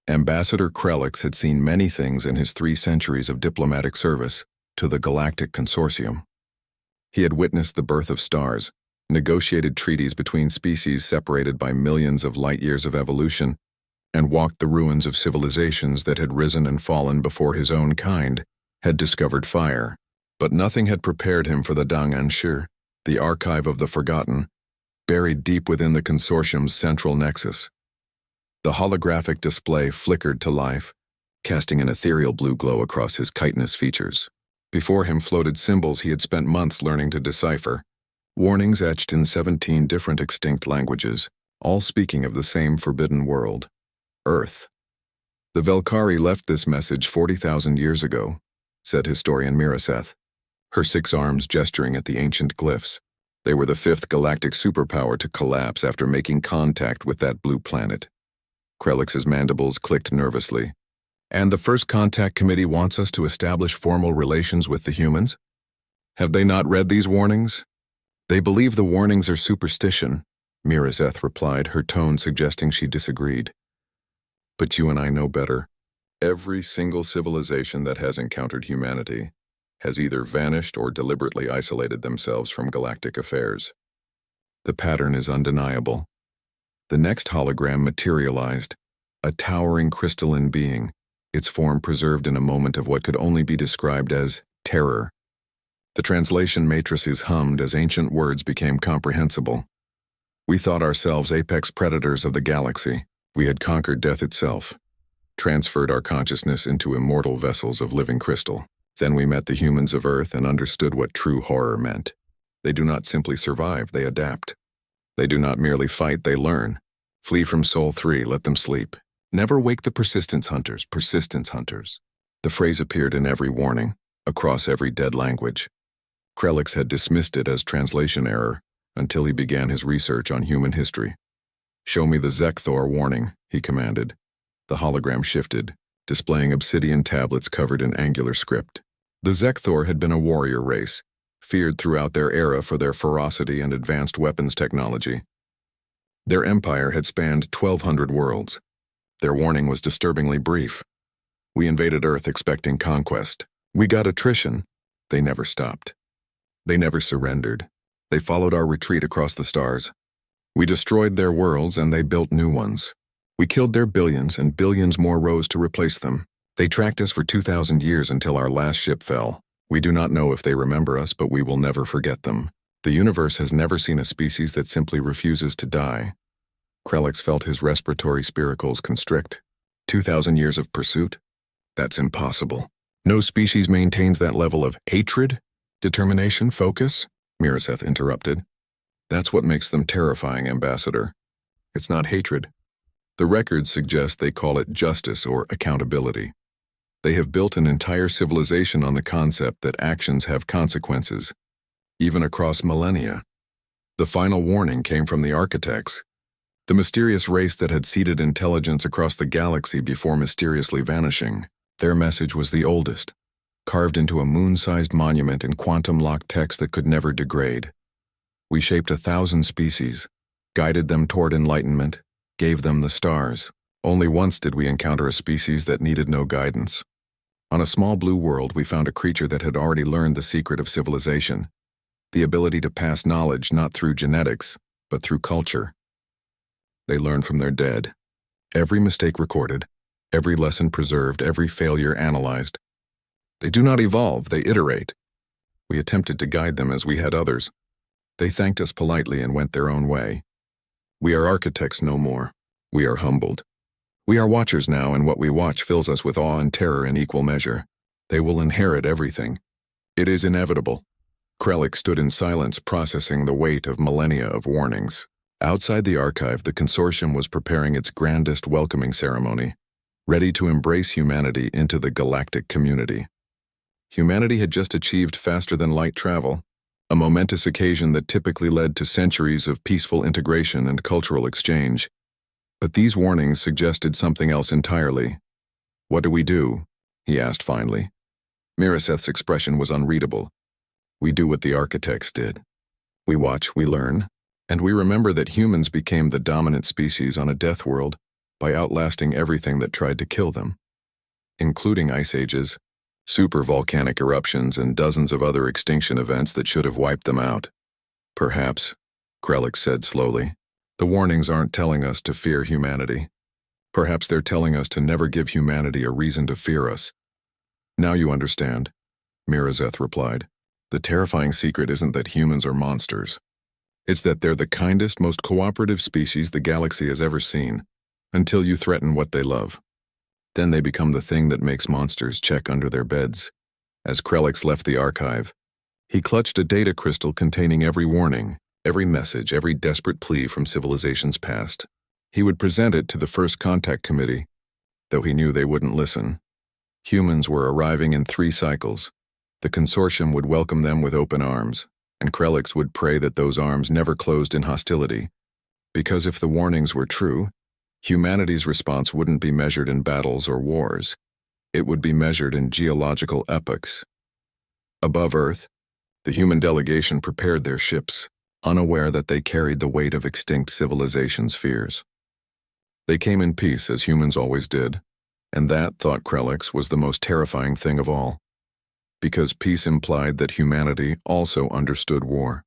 Ambassador Krelix had seen many things in his 3 centuries of diplomatic service to the Galactic Consortium. He had witnessed the birth of stars, negotiated treaties between species separated by millions of light-years of evolution, and walked the ruins of civilizations that had risen and fallen before his own kind had discovered fire. But nothing had prepared him for the Dang-Anshir, the archive of the forgotten, buried deep within the consortium's central nexus. The holographic display flickered to life, casting an ethereal blue glow across his chitinous features. Before him floated symbols he had spent months learning to decipher, warnings etched in 17 different extinct languages, all speaking of the same forbidden world, Earth. The Velkari left this message 40,000 years ago, said historian Miraseth, her 6 arms gesturing at the ancient glyphs. They were the 5th galactic superpower to collapse after making contact with that blue planet. Krelix's mandibles clicked nervously. And the First Contact Committee wants us to establish formal relations with the humans? Have they not read these warnings? They believe the warnings are superstition, Miraseth replied, her tone suggesting she disagreed. But you and I know better. Every single civilization that has encountered humanity has either vanished or deliberately isolated themselves from galactic affairs. The pattern is undeniable. The next hologram materialized, a towering crystalline being, its form preserved in a moment of what could only be described as terror. The translation matrices hummed as ancient words became comprehensible. We thought ourselves apex predators of the galaxy. We had conquered death itself, transferred our consciousness into immortal vessels of living crystal. Then we met the humans of Earth and understood what true horror meant. They do not simply survive, they adapt. They do not merely fight, they learn. Flee from Sol 3, let them sleep. Never wake the persistence hunters, persistence hunters. The phrase appeared in every warning, across every dead language. Krelix had dismissed it as translation error until he began his research on human history. Show me the Zekthor warning, he commanded. The hologram shifted, displaying obsidian tablets covered in angular script. The Zekthor had been a warrior race, feared throughout their era for their ferocity and advanced weapons technology. Their empire had spanned 1,200 worlds. Their warning was disturbingly brief. We invaded Earth expecting conquest. We got attrition. They never stopped. They never surrendered. They followed our retreat across the stars. We destroyed their worlds and they built new ones. We killed their billions and billions more rose to replace them. They tracked us for 2,000 years until our last ship fell. We do not know if they remember us, but we will never forget them. The universe has never seen a species that simply refuses to die. Krelix felt his respiratory spiracles constrict. 2,000 years of pursuit? That's impossible. No species maintains that level of hatred, determination, focus, Miraseth interrupted. That's what makes them terrifying, Ambassador. It's not hatred. The records suggest they call it justice or accountability. They have built an entire civilization on the concept that actions have consequences, even across millennia. The final warning came from the architects, the mysterious race that had seeded intelligence across the galaxy before mysteriously vanishing. Their message was the oldest, carved into a moon-sized monument in quantum-locked text that could never degrade. We shaped 1,000 species, guided them toward enlightenment, gave them the stars. Only once did we encounter a species that needed no guidance. On a small blue world, we found a creature that had already learned the secret of civilization, the ability to pass knowledge not through genetics, but through culture. They learned from their dead. Every mistake recorded, every lesson preserved, every failure analyzed. They do not evolve, they iterate. We attempted to guide them as we had others. They thanked us politely and went their own way. We are architects no more. We are humbled. We are watchers now, and what we watch fills us with awe and terror in equal measure. They will inherit everything. It is inevitable. Krelix stood in silence, processing the weight of millennia of warnings. Outside the archive, the consortium was preparing its grandest welcoming ceremony, ready to embrace humanity into the galactic community. Humanity had just achieved faster-than-light travel, a momentous occasion that typically led to centuries of peaceful integration and cultural exchange. But these warnings suggested something else entirely. What do we do? He asked finally. Miraseth's expression was unreadable. We do what the architects did. We watch, we learn, and we remember that humans became the dominant species on a death world, by outlasting everything that tried to kill them, including ice ages, supervolcanic eruptions, and dozens of other extinction events that should have wiped them out. Perhaps, Krellick said slowly, the warnings aren't telling us to fear humanity. Perhaps they're telling us to never give humanity a reason to fear us. Now you understand, Mirazeth replied. The terrifying secret isn't that humans are monsters. It's that they're the kindest, most cooperative species the galaxy has ever seen, until you threaten what they love. Then they become the thing that makes monsters check under their beds. As Krellick left the archive, he clutched a data crystal containing every warning, every message, every desperate plea from civilizations past. He would present it to the First Contact Committee, though he knew they wouldn't listen. Humans were arriving in 3 cycles. The consortium would welcome them with open arms, and Krellick would pray that those arms never closed in hostility. Because if the warnings were true, humanity's response wouldn't be measured in battles or wars. It would be measured in geological epochs. Above Earth, the human delegation prepared their ships, unaware that they carried the weight of extinct civilization's fears. They came in peace, as humans always did, and that, thought Krellick, was the most terrifying thing of all. Because peace implied that humanity also understood war.